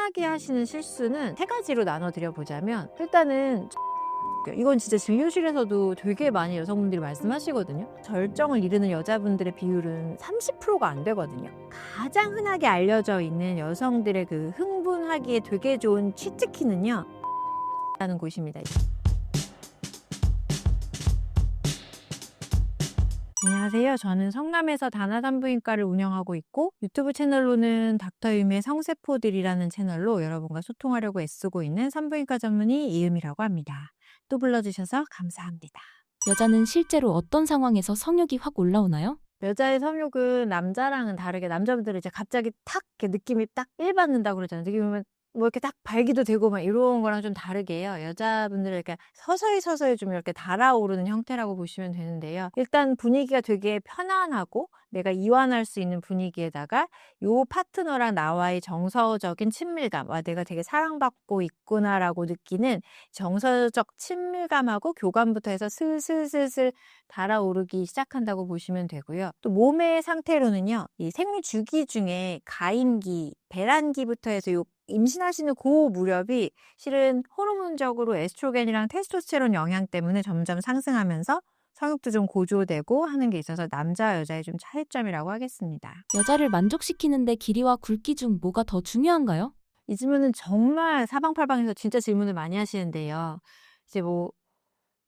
흔하게 하시는 실수는 세 가지로 나눠드려 보자면, 일단은 이건 진짜 진료실에서도 되게 많이 여성분들이 말씀하시거든요. 절정을 이루는 여자분들의 비율은 30%가 안 되거든요. 가장 흔하게 알려져 있는 여성들의 그 흥분하기에 되게 좋은 치트키는요, 라는 곳입니다. 안녕하세요. 저는 성남에서 다나산부인과를 운영하고 있고, 유튜브 채널로는 닥터유미의 성세포들이라는 채널로 여러분과 소통하려고 애쓰고 있는 산부인과 전문의 이음이라고 합니다. 또 불러주셔서 감사합니다. 여자는 실제로 어떤 상황에서 성욕이 확 올라오나요? 여자의 성욕은 남자랑은 다르게, 남자분들은 이제 갑자기 탁 이렇게 느낌이 딱 일받는다고 그러잖아요. 느낌이 뭐 이렇게 딱 발기도 되고 막 이런 거랑 좀 다르게요. 여자분들은 이렇게 서서히 좀 이렇게 달아오르는 형태라고 보시면 되는데요. 일단 분위기가 되게 편안하고 내가 이완할 수 있는 분위기에다가 요 파트너랑 나와의 정서적인 친밀감, 와, 내가 되게 사랑받고 있구나라고 느끼는 정서적 친밀감하고 교감부터 해서 슬슬슬슬 달아오르기 시작한다고 보시면 되고요. 또 몸의 상태로는요, 이 생리 주기 중에 가임기, 배란기부터 해서 요 임신하시는 그 무렵이 실은 호르몬적으로 에스트로겐이랑 테스토스테론 영향 때문에 점점 상승하면서 성욕도 좀 고조되고 하는 게 있어서 남자 여자의 좀 차이점이라고 하겠습니다. 여자를 만족시키는데 길이와 굵기 중 뭐가 더 중요한가요? 이 질문은 정말 사방팔방에서 진짜 질문을 많이 하시는데요. 이제 뭐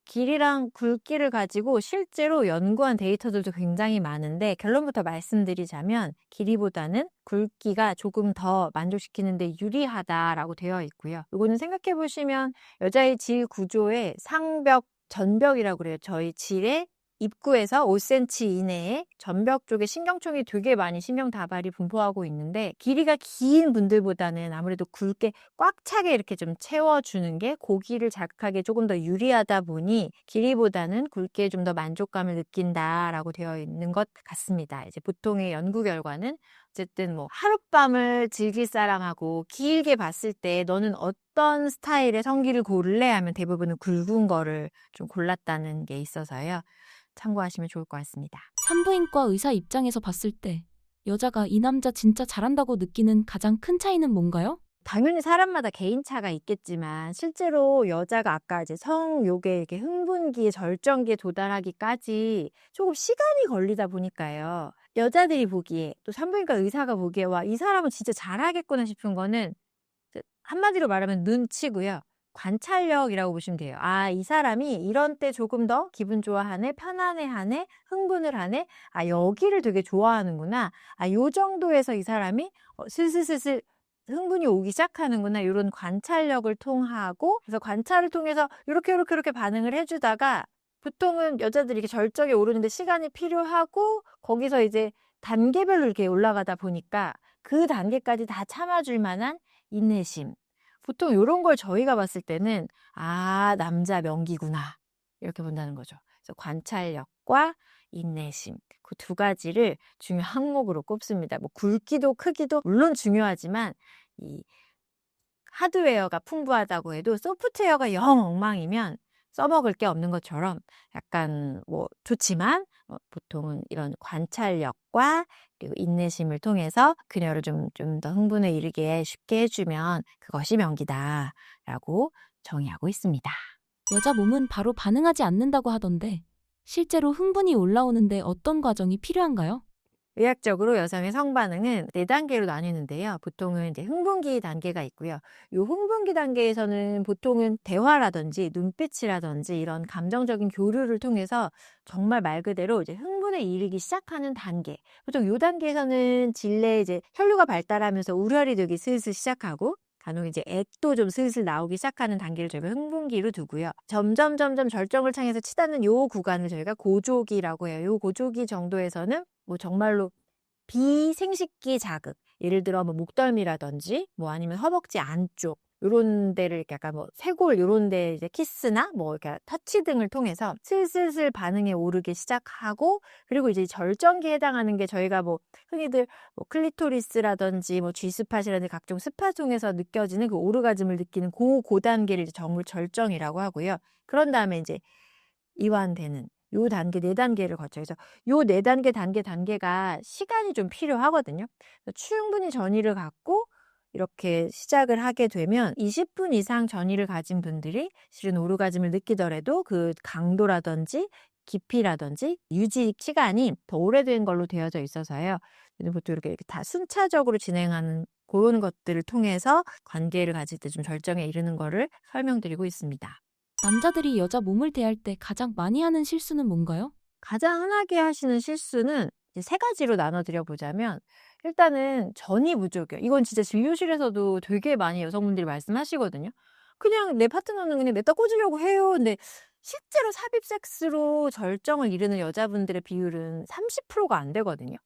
길이랑 굵기를 가지고 실제로 연구한 데이터들도 굉장히 많은데, 결론부터 말씀드리자면 길이보다는 굵기가 조금 더 만족시키는 데 유리하다라고 되어 있고요. 이거는 생각해 보시면 여자의 질 구조의 상벽, 전벽이라고 그래요. 저희 질의 입구에서 5cm 이내에 전벽 쪽에 신경총이 되게 많이 신경 다발이 분포하고 있는데, 길이가 긴 분들보다는 아무래도 굵게 꽉 차게 이렇게 좀 채워주는 게 고기를 자극하기에 조금 더 유리하다 보니 길이보다는 굵기에 좀 더 만족감을 느낀다라고 되어 있는 것 같습니다. 이제 보통의 연구 결과는 어쨌든 뭐 하룻밤을 즐길 사람하고 길게 봤을 때 너는 어떤 스타일의 성기를 고를래 하면 대부분은 굵은 거를 좀 골랐다는 게 있어서요. 참고하시면 좋을 것 같습니다. 산부인과 의사 입장에서 봤을 때 여자가 이 남자 진짜 잘한다고 느끼는 가장 큰 차이는 뭔가요? 당연히 사람마다 개인차가 있겠지만, 실제로 여자가 아까 이제 성욕의 이렇게 흥분기에 절정기에 도달하기까지 조금 시간이 걸리다 보니까요. 여자들이 보기에, 또 산부인과 의사가 보기에, 와, 이 사람은 진짜 잘하겠구나 싶은 거는 한마디로 말하면 눈치고요. 관찰력이라고 보시면 돼요. 아, 이 사람이 이런 때 조금 더 기분 좋아하네, 편안해하네, 흥분을 하네. 아, 여기를 되게 좋아하는구나. 아, 요 정도에서 이 사람이 슬슬슬슬 흥분이 오기 시작하는구나. 이런 관찰력을 통하고, 그래서 관찰을 통해서 이렇게 반응을 해주다가, 보통은 여자들이 이렇게 절정에 오르는데 시간이 필요하고, 거기서 이제 단계별로 이렇게 올라가다 보니까 그 단계까지 다 참아줄 만한 인내심. 보통 요런 걸 저희가 봤을 때는, 아, 남자 명기구나, 이렇게 본다는 거죠. 그래서 관찰력과 인내심, 그 두 가지를 중요 항목으로 꼽습니다. 뭐 굵기도 크기도 물론 중요하지만, 이 하드웨어가 풍부하다고 해도 소프트웨어가 영 엉망이면 써먹을 게 없는 것처럼 약간 뭐 좋지만, 보통은 이런 관찰력과 그리고 인내심을 통해서 그녀를 좀 더 흥분에 이르게 쉽게 해주면 그것이 명기다라고 정의하고 있습니다. 여자 몸은 바로 반응하지 않는다고 하던데 실제로 흥분이 올라오는데 어떤 과정이 필요한가요? 의학적으로 여성의 성반응은 4단계로 나뉘는데요. 보통은 이제 흥분기 단계가 있고요. 이 흥분기 단계에서는 보통은 대화라든지 눈빛이라든지 이런 감정적인 교류를 통해서 정말 말 그대로 이제 흥분에 이르기 시작하는 단계. 보통 이 단계에서는 질내 이제 혈류가 발달하면서 우열이 되기 슬슬 시작하고, 간혹 이제 액도 좀 슬슬 나오기 시작하는 단계를 저희가 흥분기로 두고요. 점점 절정을 향해서 치닫는 요 구간을 저희가 고조기라고 해요. 요 고조기 정도에서는 뭐 정말로 비생식기 자극, 예를 들어 뭐 목덜미라든지 뭐 아니면 허벅지 안쪽 요런 데를 이렇게 약간 뭐 쇄골 요런 데 이제 키스나 뭐 이렇게 터치 등을 통해서 슬슬슬 반응이 오르기 시작하고, 그리고 이제 절정기에 해당하는 게 저희가 뭐 흔히들 뭐 클리토리스라든지 뭐 G스팟이라든지 각종 스팟 통해서 느껴지는 그 오르가즘을 느끼는 그 단계를 이제 절정이라고 하고요. 그런 다음에 이제 이완되는 요 단계 4단계를 거쳐요. 그래서 요 4단계가 시간이 좀 필요하거든요. 그래서 충분히 전이를 갖고 이렇게 시작을 하게 되면 20분 이상 전이를 가진 분들이 실은 오르가즘을 느끼더라도 그 강도라든지 깊이라든지 유지 시간이 더 오래된 걸로 되어져 있어서요. 보통 이렇게 다 순차적으로 진행하는 그런 것들을 통해서 관계를 가질 때 좀 절정에 이르는 거를 설명드리고 있습니다. 남자들이 여자 몸을 대할 때 가장 많이 하는 실수는 뭔가요? 가장 흔하게 하시는 실수는 이제 세 가지로 나눠드려 보자면 일단은 전이 부족이에요. 이건 진짜 진료실에서도 되게 많이 여성분들이 말씀하시거든요. 그냥 내 파트너는 그냥 냅다 꽂으려고 해요. 근데 실제로 삽입 섹스로 절정을 이루는 여자분들의 비율은 30%가 안 되거든요.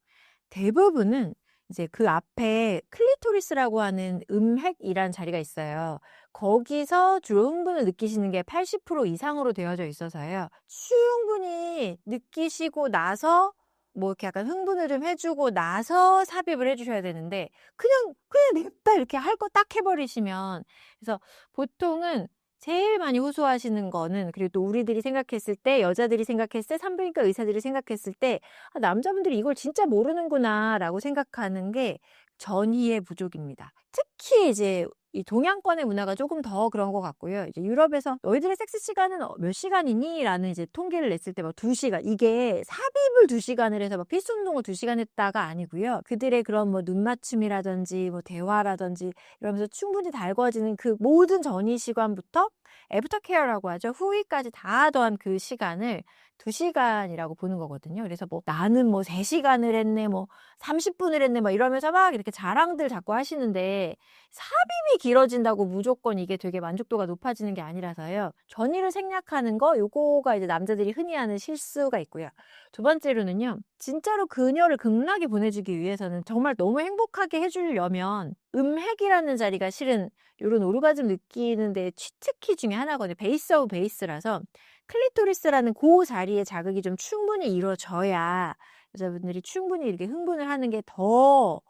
대부분은 이제 그 앞에 클리토리스라고 하는 음핵이란 자리가 있어요. 거기서 주로 흥분을 느끼시는 게 80% 이상으로 되어져 있어서요. 충분히 느끼시고 나서 뭐 이렇게 약간 흥분을 좀 해주고 나서 삽입을 해주셔야 되는데 그냥 냅다 이렇게 할 거 딱 해버리시면 그래서 보통은 제일 많이 호소하시는 거는 그리고 또 우리들이 생각했을 때 여자들이 생각했을 때 산부인과 의사들이 생각했을 때 남자분들이 이걸 진짜 모르는구나라고 생각하는 게 전이의 부족입니다. 특히 이제 이 동양권의 문화가 조금 더 그런 것 같고요. 이제 유럽에서 너희들의 섹스 시간은 몇 시간이니? 라는 이제 통계를 냈을 때 막 2시간. 이게 삽입을 2시간을 해서 막 필수 운동을 2시간 했다가 아니고요. 그들의 그런 뭐 눈맞춤이라든지 뭐 대화라든지 이러면서 충분히 달궈지는 그 모든 전이 시간부터 애프터 케어라고 하죠. 후위까지 다 더한 그 시간을 2시간이라고 보는 거거든요. 그래서 뭐 나는 뭐 3시간을 했네, 뭐 30분을 했네, 막 이러면서 막 이렇게 자랑들 자꾸 하시는데 삽입이 길어진다고 무조건 이게 되게 만족도가 높아지는 게 아니라서요. 전이를 생략하는 거, 요거가 이제 남자들이 흔히 하는 실수가 있고요. 두 번째로는요, 진짜로 그녀를 극락에 보내주기 위해서는 정말 너무 행복하게 해주려면 음핵이라는 자리가 실은 이런 오르가즘 느끼는데 치트키 중에 하나거든요. 베이스 오브 베이스라서 클리토리스라는 그 자리에 자극이 좀 충분히 이루어져야 여자분들이 충분히 이렇게 흥분을 하는 게 더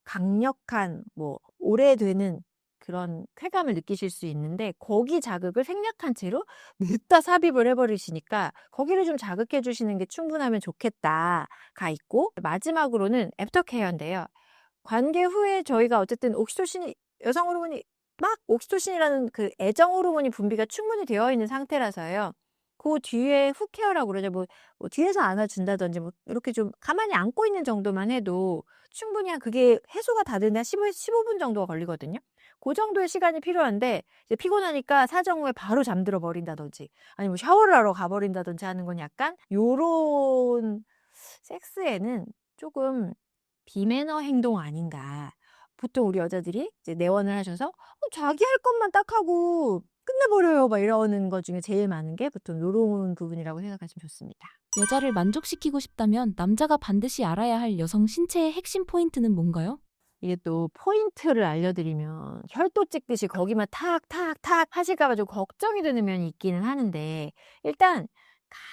강력한 뭐 오래되는 그런 쾌감을 느끼실 수 있는데 거기 자극을 생략한 채로 냅다 삽입을 해버리시니까 거기를 좀 자극해 주시는 게 충분하면 좋겠다가 있고 마지막으로는 애프터케어인데요. 관계 후에 저희가 어쨌든 옥시토신이 여성 호르몬이 막 옥시토신이라는 그 애정 호르몬이 분비가 충분히 되어 있는 상태라서요. 그 뒤에 훅케어라고 그러죠. 뭐 뒤에서 안아준다든지 뭐 이렇게 좀 가만히 안고 있는 정도만 해도 충분히 그게 해소가 다 되는데 한 15분 정도가 걸리거든요. 그 정도의 시간이 필요한데 이제 피곤하니까 사정 후에 바로 잠들어 버린다든지 아니면 샤워를 하러 가버린다든지 하는 건 약간 요런 섹스에는 조금 비매너 행동 아닌가. 보통 우리 여자들이 이제 내원을 하셔서 자기 할 것만 딱 하고 끝내버려요. 막 이러는 것 중에 제일 많은 게 보통 요런 부분이라고 생각하시면 좋습니다. 여자를 만족시키고 싶다면 남자가 반드시 알아야 할 여성 신체의 핵심 포인트는 뭔가요? 이게 또 포인트를 알려드리면 혈도 찍듯이 거기만 탁탁탁 하실까 봐 좀 걱정이 되는 면이 있기는 하는데 일단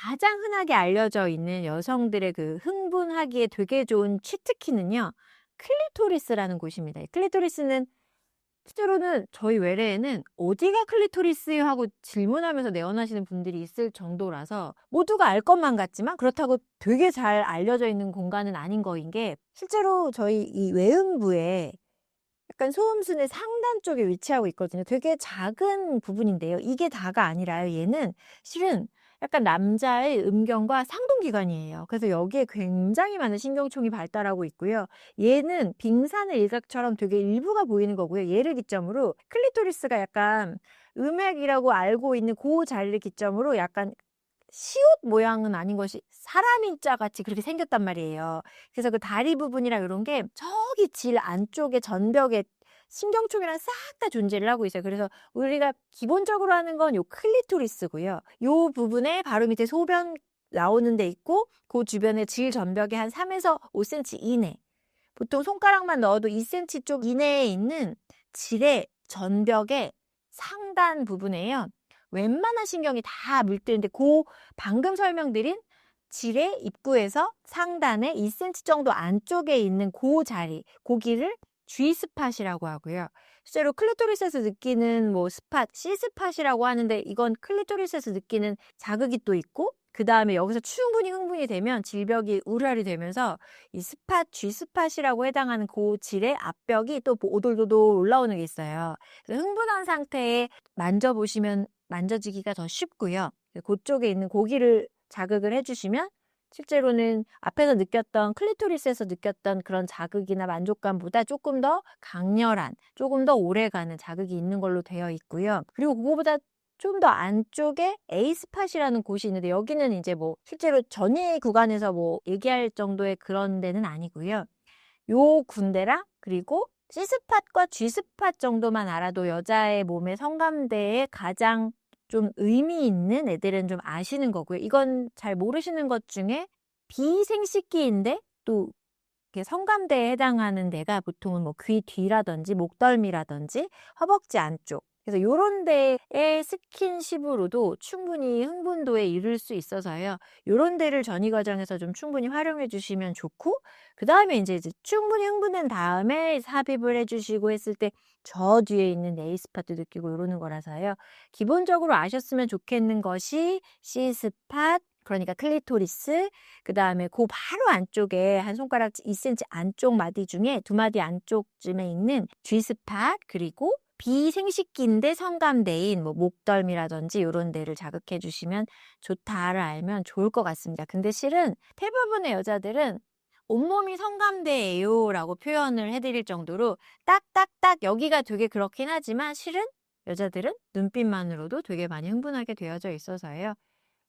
가장 흔하게 알려져 있는 여성들의 그 흥분하기에 되게 좋은 치트키는요. 클리토리스라는 곳입니다. 클리토리스는 실제로는 저희 외래에는 "어디가 클리토리스예요?" 하고 질문하면서 내원하시는 분들이 있을 정도라서 모두가 알 것만 같지만 그렇다고 되게 잘 알려져 있는 공간은 아닌 거인 게 실제로 저희 이 외음부에 약간 소음순의 상단 쪽에 위치하고 있거든요. 되게 작은 부분인데요. 이게 다가 아니라요. 얘는 실은 약간 남자의 음경과 상동기관이에요. 그래서 여기에 굉장히 많은 신경총이 발달하고 있고요. 얘는 빙산의 일각처럼 되게 일부가 보이는 거고요. 얘를 기점으로 클리토리스가 약간 음핵이라고 알고 있는 그 자리를 기점으로 약간 시옷 모양은 아닌 것이 사람 인자 같이 그렇게 생겼단 말이에요. 그래서 그 다리 부분이랑 이런 게 저기 질 안쪽에 전벽에 신경총이랑 싹 다 존재를 하고 있어요. 그래서 우리가 기본적으로 하는 건 요 클리토리스고요. 요 부분에 바로 밑에 소변 나오는 데 있고 그 주변에 질 전벽에 한 3에서 5cm 이내 보통 손가락만 넣어도 2cm 쪽 이내에 있는 질의 전벽의 상단 부분에요. 웬만한 신경이 다 물드는데 그 방금 설명드린 질의 입구에서 상단에 2cm 정도 안쪽에 있는 그 자리, 고기를 G스팟이라고 하고요. 실제로 클리토리스에서 느끼는 뭐 스팟, C스팟이라고 하는데 이건 클리토리스에서 느끼는 자극이 또 있고 그다음에 여기서 충분히 흥분이 되면 질벽이 우랄이 되면서 이 스팟, G스팟이라고 해당하는 그 질의 앞벽이 또 오돌도돌 올라오는 게 있어요. 그래서 흥분한 상태에 만져보시면 만져지기가 더 쉽고요. 그쪽에 있는 고기를 자극을 해주시면 실제로는 앞에서 느꼈던 클리토리스에서 느꼈던 그런 자극이나 만족감보다 조금 더 강렬한, 조금 더 오래가는 자극이 있는 걸로 되어 있고요. 그리고 그거보다 좀 더 안쪽에 A스팟이라는 곳이 있는데 여기는 이제 뭐 실제로 전이 구간에서 뭐 얘기할 정도의 그런 데는 아니고요. 요 군데랑 그리고 C스팟과 G스팟 정도만 알아도 여자의 몸의 성감대에 가장 좀 의미 있는 애들은 좀 아시는 거고요. 이건 잘 모르시는 것 중에 비생식기인데 또 이렇게 성감대에 해당하는 데가 보통은 뭐 귀 뒤라든지 목덜미라든지 허벅지 안쪽. 그래서 요런 데의 스킨십으로도 충분히 흥분도에 이를 수 있어서요. 요런 데를 전이 과정에서 좀 충분히 활용해 주시면 좋고, 그 다음에 이제 충분히 흥분된 다음에 삽입을 해주시고 했을 때 저 뒤에 있는 A스팟도 느끼고 이러는 거라서요. 기본적으로 아셨으면 좋겠는 것이 C스팟, 그러니까 클리토리스, 그 다음에 그 바로 안쪽에 한 손가락 2cm 안쪽 마디 중에 두 마디 안쪽쯤에 있는 G스팟, 그리고 비생식기인데 성감대인 뭐 목덜미라든지 이런 데를 자극해 주시면 좋다를 알면 좋을 것 같습니다. 근데 실은 대부분의 여자들은 온몸이 성감대예요 라고 표현을 해드릴 정도로 딱딱딱 여기가 되게 그렇긴 하지만 실은 여자들은 눈빛만으로도 되게 많이 흥분하게 되어져 있어서요.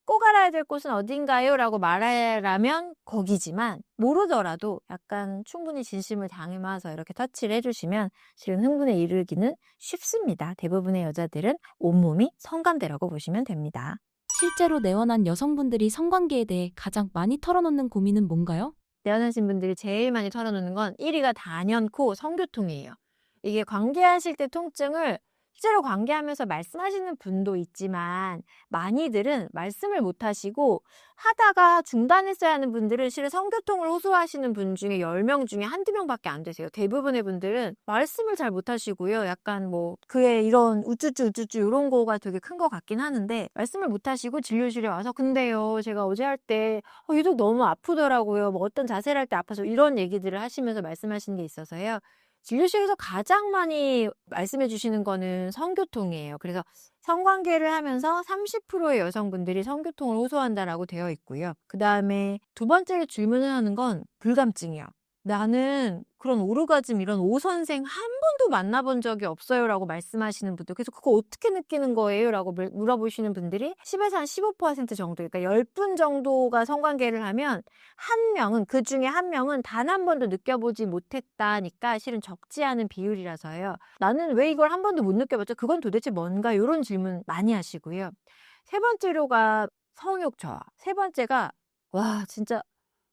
꼭 알아야 될 곳은 어딘가요? 라고 말하라면 거기지만 모르더라도 약간 충분히 진심을 담아서 이렇게 터치를 해주시면 실은 흥분에 이르기는 쉽습니다. 대부분의 여자들은 온몸이 성감대라고 보시면 됩니다. 실제로 내원한 여성분들이 성관계에 대해 가장 많이 털어놓는 고민은 뭔가요? 내원하신 분들이 제일 많이 털어놓는 건 1위가 단연코 성교통이에요. 이게 관계하실 때 통증을 실제로 관계하면서 말씀하시는 분도 있지만 많이들은 말씀을 못 하시고 하다가 중단했어야 하는 분들은 실은 성교통을 호소하시는 분 중에 10명 중에 한두 명밖에 안 되세요. 대부분의 분들은 말씀을 잘 못 하시고요. 약간 뭐 그의 이런 우쭈쭈 이런 거가 되게 큰 것 같긴 하는데 말씀을 못 하시고 진료실에 와서 근데요 제가 어제 할 때 유독 너무 아프더라고요. 뭐 어떤 자세를 할 때 아파서 이런 얘기들을 하시면서 말씀하시는 게 있어서요. 진료실에서 가장 많이 말씀해 주시는 거는 성교통이에요. 그래서 성관계를 하면서 30%의 여성분들이 성교통을 호소한다라고 되어 있고요. 그 다음에 두 번째 질문을 하는 건 불감증이요. 나는 그런 오르가즘 이런 오선생 한 번도 만나본 적이 없어요 라고 말씀하시는 분들, 그래서 그거 어떻게 느끼는 거예요? 라고 물어보시는 분들이 10에서 한 15% 정도, 그러니까 10분 정도가 성관계를 하면 한 명은, 그 중에 한 명은 단 한 번도 느껴보지 못했다니까 실은 적지 않은 비율이라서요. 나는 왜 이걸 한 번도 못 느껴봤죠? 그건 도대체 뭔가? 이런 질문 많이 하시고요. 세 번째로가 성욕 저하. 세 번째가 와 진짜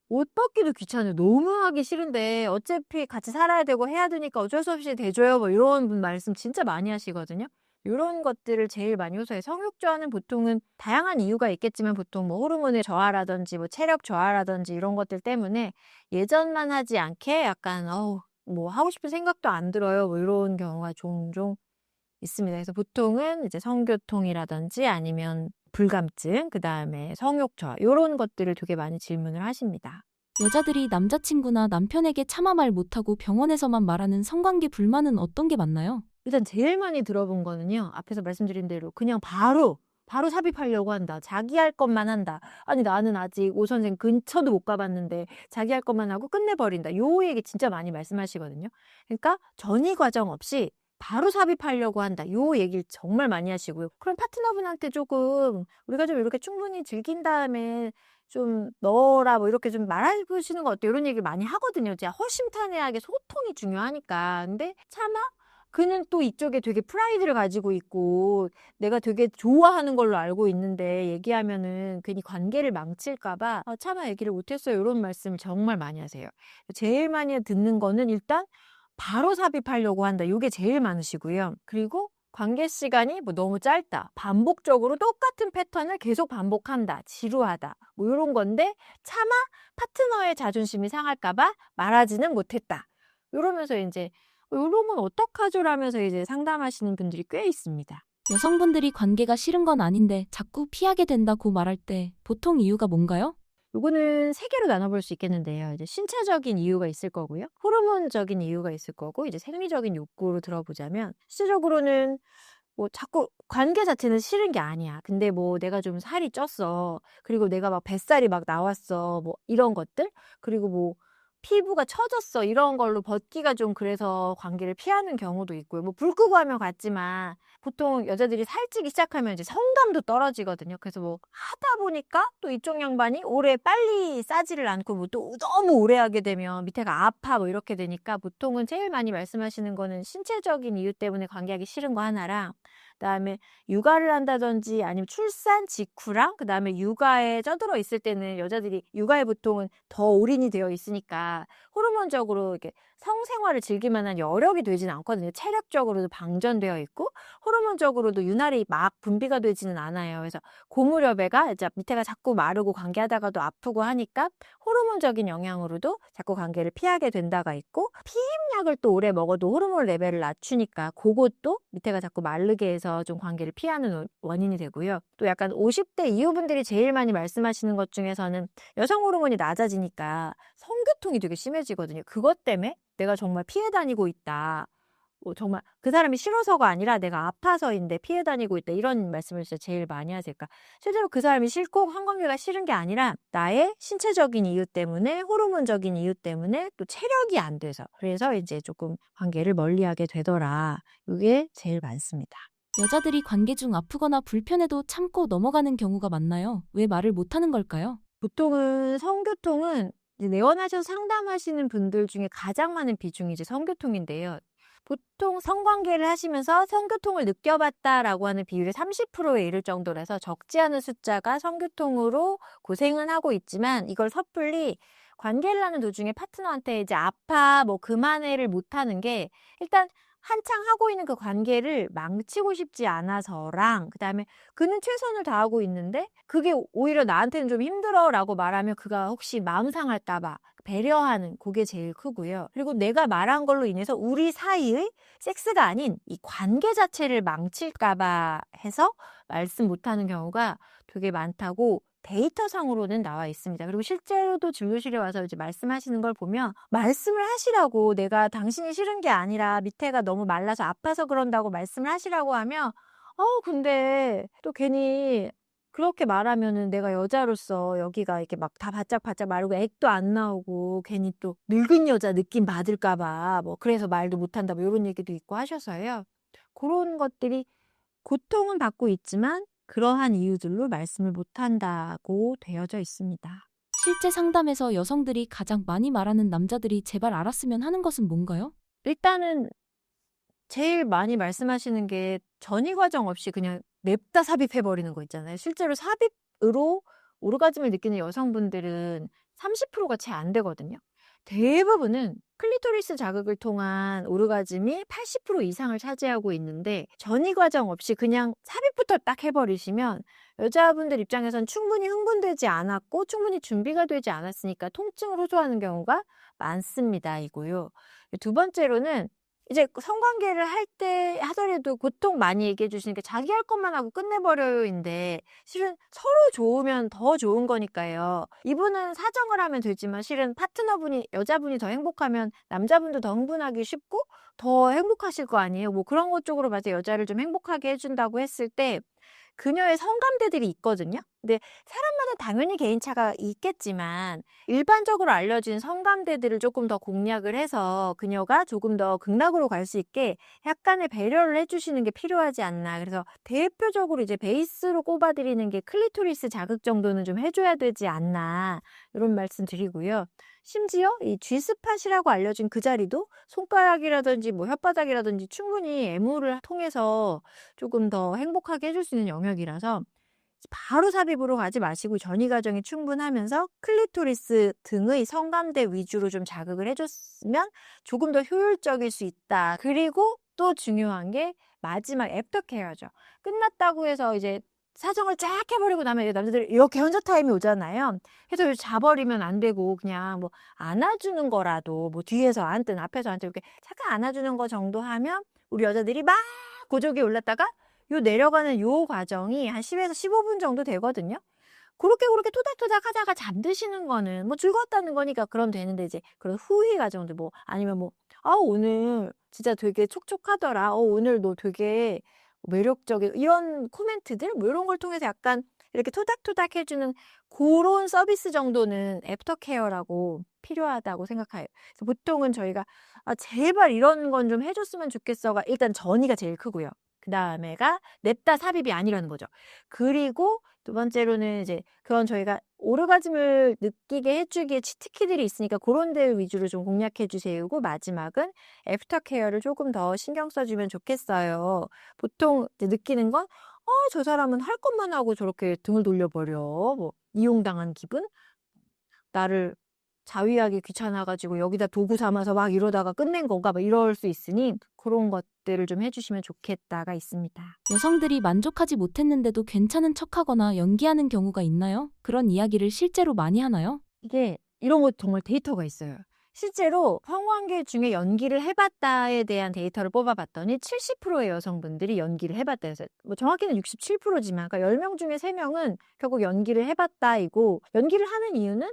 옷 벗기도 귀찮아요. 너무 하기 싫은데 어차피 같이 살아야 되고 해야 되니까 어쩔 수 없이 대줘요. 뭐 이런 분 말씀 진짜 많이 하시거든요. 이런 것들을 제일 많이 호소해요. 성욕 저하는 보통은 다양한 이유가 있겠지만 보통 뭐 호르몬의 저하라든지 뭐 체력 저하라든지 이런 것들 때문에 예전만 하지 않게 약간 뭐 하고 싶은 생각도 안 들어요. 뭐 이런 경우가 종종 있습니다. 그래서 보통은 이제 성교통이라든지 아니면 불감증, 그 다음에 성욕 저하 이런 것들을 되게 많이 질문을 하십니다. 여자들이 남자친구나 남편에게 차마 말 못하고 병원에서만 말하는 성관계 불만은 어떤 게 많나요? 일단 제일 많이 들어본 거는요. 앞에서 말씀드린 대로 그냥 바로 삽입하려고 한다. 자기 할 것만 한다. 아니 나는 아직 오 선생 근처도 못 가봤는데 자기 할 것만 하고 끝내버린다. 요 얘기 진짜 많이 말씀하시거든요. 그러니까 전이 과정 없이 바로 삽입하려고 한다. 요 얘기를 정말 많이 하시고요. 그럼 파트너분한테 조금 우리가 좀 이렇게 충분히 즐긴 다음에 좀 넣어라 뭐 이렇게 좀 말해보시는 거 어때요? 이런 얘기를 많이 하거든요. 진짜 허심탄회하게 소통이 중요하니까. 근데 차마 그는 또 이쪽에 되게 프라이드를 가지고 있고 내가 되게 좋아하는 걸로 알고 있는데 얘기하면은 괜히 관계를 망칠까 봐 차마 얘기를 못했어요. 이런 말씀을 정말 많이 하세요. 제일 많이 듣는 거는 일단 바로 삽입하려고 한다. 이게 제일 많으시고요. 그리고 관계 시간이 뭐 너무 짧다. 반복적으로 똑같은 패턴을 계속 반복한다. 지루하다. 뭐 이런 건데 차마 파트너의 자존심이 상할까 봐 말하지는 못했다. 이러면서 이제 이런 건 어떡하죠? 라면서 이제 상담하시는 분들이 꽤 있습니다. 여성분들이 관계가 싫은 건 아닌데 자꾸 피하게 된다고 말할 때 보통 이유가 뭔가요? 요거는 세 개로 나눠볼 수 있겠는데요. 이제 신체적인 이유가 있을 거고요. 호르몬적인 이유가 있을 거고, 이제 생리적인 욕구로 들어보자면, 실질적으로는 뭐 자꾸 관계 자체는 싫은 게 아니야. 근데 뭐 내가 좀 살이 쪘어. 그리고 내가 막 뱃살이 막 나왔어. 뭐 이런 것들. 그리고 뭐 피부가 처졌어. 이런 걸로 벗기가 좀 그래서 관계를 피하는 경우도 있고요. 뭐 불 끄고 하면 같지만 보통 여자들이 살찌기 시작하면 이제 성감도 떨어지거든요. 그래서 뭐 하다 보니까 또 이쪽 양반이 오래 빨리 싸지를 않고 뭐 또 너무 오래 하게 되면 밑에가 아파 뭐 이렇게 되니까 보통은 제일 많이 말씀하시는 거는 신체적인 이유 때문에 관계하기 싫은 거 하나랑, 그다음에 육아를 한다든지 아니면 출산 직후랑, 그다음에 육아에 쩌들어 있을 때는 여자들이 육아에 보통은 더 올인이 되어 있으니까 호르몬적으로 이렇게 성생활을 즐길 만한 여력이 되지는 않거든요. 체력적으로도 방전되어 있고 호르몬적으로도 윤활이 막 분비가 되지는 않아요. 그래서 고무렵애가 이제 밑에가 자꾸 마르고 관계하다가도 아프고 하니까 호르몬적인 영향으로도 자꾸 관계를 피하게 된다가 있고, 피임약을 또 오래 먹어도 호르몬 레벨을 낮추니까 그것도 밑에가 자꾸 마르게 해서 좀 관계를 피하는 원인이 되고요. 또 약간 50대 이후분들이 제일 많이 말씀하시는 것 중에서는 여성 호르몬이 낮아지니까 성교통이 되게 심해지거든요. 그것 때문에 내가 정말 피해 다니고 있다. 뭐 정말 그 사람이 싫어서가 아니라 내가 아파서인데 피해 다니고 있다. 이런 말씀을 진짜 제일 많이 하세요. 그러니까 실제로 그 사람이 싫고 관계가 싫은 게 아니라 나의 신체적인 이유 때문에, 호르몬적인 이유 때문에, 또 체력이 안 돼서, 그래서 이제 조금 관계를 멀리하게 되더라. 이게 제일 많습니다. 여자들이 관계 중 아프거나 불편해도 참고 넘어가는 경우가 많나요? 왜 말을 못하는 걸까요? 보통은 성교통은 이제 내원하셔서 상담하시는 분들 중에 가장 많은 비중이 이제 성교통인데요. 보통 성관계를 하시면서 성교통을 느껴봤다라고 하는 비율이 30%에 이를 정도라서 적지 않은 숫자가 성교통으로 고생은 하고 있지만, 이걸 섣불리 관계를 하는 도중에 파트너한테 이제 아파, 뭐 그만해를 못하는 게, 일단 한창 하고 있는 그 관계를 망치고 싶지 않아서랑, 그다음에 그는 최선을 다하고 있는데 그게 오히려 나한테는 좀 힘들어라고 말하면 그가 혹시 마음 상할까 봐 배려하는, 그게 제일 크고요. 그리고 내가 말한 걸로 인해서 우리 사이의 섹스가 아닌 이 관계 자체를 망칠까 봐 해서 말씀 못하는 경우가 되게 많다고 데이터상으로는 나와 있습니다. 그리고 실제로도 진료실에 와서 이제 말씀하시는 걸 보면, 말씀을 하시라고, 내가 당신이 싫은 게 아니라 밑에가 너무 말라서 아파서 그런다고 말씀을 하시라고 하면, 근데 또 괜히 그렇게 말하면은 내가 여자로서 여기가 이렇게 막 다 바짝바짝 마르고 액도 안 나오고 괜히 또 늙은 여자 느낌 받을까 봐 뭐 그래서 말도 못한다 뭐 이런 얘기도 있고 하셔서요. 그런 것들이 고통은 받고 있지만 그러한 이유들로 말씀을 못한다고 되어져 있습니다. 실제 상담에서 여성들이 가장 많이 말하는 남자들이 제발 알았으면 하는 것은 뭔가요? 일단은 제일 많이 말씀하시는 게 전이 과정 없이 그냥 냅다 삽입해버리는 거 있잖아요. 실제로 삽입으로 오르가즘을 느끼는 여성분들은 30%가 채 안 되거든요. 대부분은 클리토리스 자극을 통한 오르가즘이 80% 이상을 차지하고 있는데, 전이 과정 없이 그냥 삽입부터 딱 해버리시면 여자분들 입장에선 충분히 흥분되지 않았고 충분히 준비가 되지 않았으니까 통증을 호소하는 경우가 많습니다. 이고요. 두 번째로는 이제 성관계를 할 때 하더라도 보통 많이 얘기해 주시는 게 자기 할 것만 하고 끝내버려요인데, 실은 서로 좋으면 더 좋은 거니까요. 이분은 사정을 하면 되지만 실은 파트너분이, 여자분이 더 행복하면 남자분도 더 흥분하기 쉽고 더 행복하실 거 아니에요. 뭐 그런 것 쪽으로 봐서 여자를 좀 행복하게 해준다고 했을 때 그녀의 성감대들이 있거든요. 근데 사람마다 당연히 개인차가 있겠지만 일반적으로 알려진 성감대들을 조금 더 공략을 해서 그녀가 조금 더 극락으로 갈 수 있게 약간의 배려를 해주시는 게 필요하지 않나. 그래서 대표적으로 이제 베이스로 꼽아드리는 게 클리토리스 자극 정도는 좀 해줘야 되지 않나, 이런 말씀 드리고요. 심지어 이 G스팟이라고 알려진 그 자리도 손가락이라든지 뭐 혓바닥이라든지 충분히 애무를 통해서 조금 더 행복하게 해줄 수 있는 영역이라서 바로 삽입으로 가지 마시고 전이 과정이 충분하면서 클리토리스 등의 성감대 위주로 좀 자극을 해줬으면 조금 더 효율적일 수 있다. 그리고 또 중요한 게 마지막 애프터케어죠. 끝났다고 해서 이제 사정을 쫙 해버리고 나면 남자들이 이렇게 현저 타임이 오잖아요. 그래서 자버리면 안 되고 그냥 뭐 안아주는 거라도, 뭐 뒤에서 앉든 앞에서 앉든 이렇게 잠깐 안아주는 거 정도 하면 우리 여자들이 막 고조기에 올랐다가 요 내려가는 요 과정이 한 10에서 15분 정도 되거든요. 그렇게 토닥토닥 하다가 잠드시는 거는 뭐 즐거웠다는 거니까 그럼 되는데 이제 그런 후회 과정들 뭐 아니면 뭐 "아 오늘 진짜 되게 촉촉하더라. 오늘 너 되게 매력적이" 이런 코멘트들 뭐 요런 걸 통해서 약간 이렇게 토닥토닥 해 주는 고런 서비스 정도는 애프터 케어라고 필요하다고 생각해요. 그래서 보통은 저희가 "아 제발 이런 건 좀 해 줬으면 좋겠어."가 일단 전이가 제일 크고요. 그다음에가 냅다 삽입이 아니라는 거죠. 그리고 두 번째로는 이제 그건 저희가 오르가즘을 느끼게 해 주기에 치트키들이 있으니까 고런 데 위주로 좀 공략해 주세요고 마지막은 애프터 케어를 조금 더 신경 써 주면 좋겠어요. 보통 이제 느끼는 건 '저 사람은 할 것만 하고 저렇게 등을 돌려버려. 뭐 이용당한 기분? 나를 자위하기 귀찮아 가지고 여기다 도구 삼아서 막 이러다가 끝낸 건가?' 막 이럴 수 있으니 그런 것들을 좀 해 주시면 좋겠다."가 있습니다. 여성들이 만족하지 못했는데도 괜찮은 척하거나 연기하는 경우가 있나요? 그런 이야기를 실제로 많이 하나요? 이게 이런 거 정말 데이터가 있어요. 실제로 성관계 중에 연기를 해 봤다에 대한 데이터를 뽑아 봤더니 70%의 여성분들이 연기를 해 봤다 해서 뭐 정확히는 67% 지만 그러니까 10명 중에 3명은 결국 연기를 해 봤다이고 연기를 하는 이유는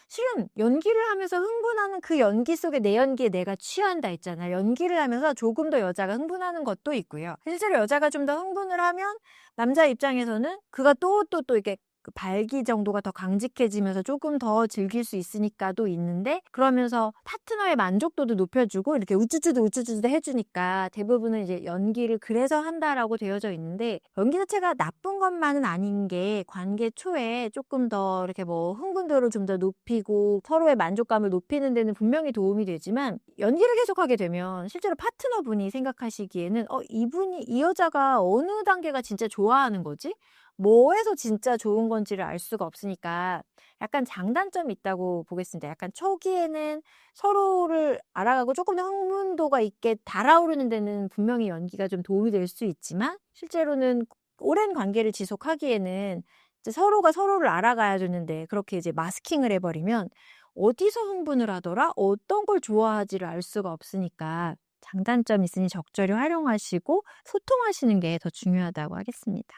실은 연기를 하면서 흥분하는 그 연기 속에 내 연기에 내가 취한다 했잖아요. 연기를 하면서 조금 더 여자가 흥분하는 것도 있고요. 실제로 여자가 좀 더 흥분을 하면 남자 입장에서는 그가 또 이렇게 그 발기 정도가 더 강직해지면서 조금 더 즐길 수 있으니까도 있는데 그러면서 파트너의 만족도도 높여주고 이렇게 우쭈쭈도 해 주니까 대부분은 이제 연기를 그래서 한다라고 되어져 있는데 연기 자체가 나쁜 것만은 아닌 게 관계 초에 조금 더 이렇게 뭐 흥분도를 좀 더 높이고 서로의 만족감을 높이는 데는 분명히 도움이 되지만 연기를 계속하게 되면 실제로 파트너분이 생각하시기에는 이 여자가 어느 단계가 진짜 좋아하는 거지? 뭐에서 진짜 좋은 건지를 알 수가 없으니까 약간 장단점이 있다고 보겠습니다. 약간 초기에는 서로를 알아가고 조금 더 흥분도가 있게 달아오르는 데는 분명히 연기가 좀 도움이 될 수 있지만 실제로는 오랜 관계를 지속하기에는 이제 서로가 서로를 알아가야 되는데 그렇게 이제 마스킹을 해버리면 어디서 흥분을 하더라? 어떤 걸 좋아하지를 알 수가 없으니까 장단점이 있으니 적절히 활용하시고 소통하시는 게 더 중요하다고 하겠습니다.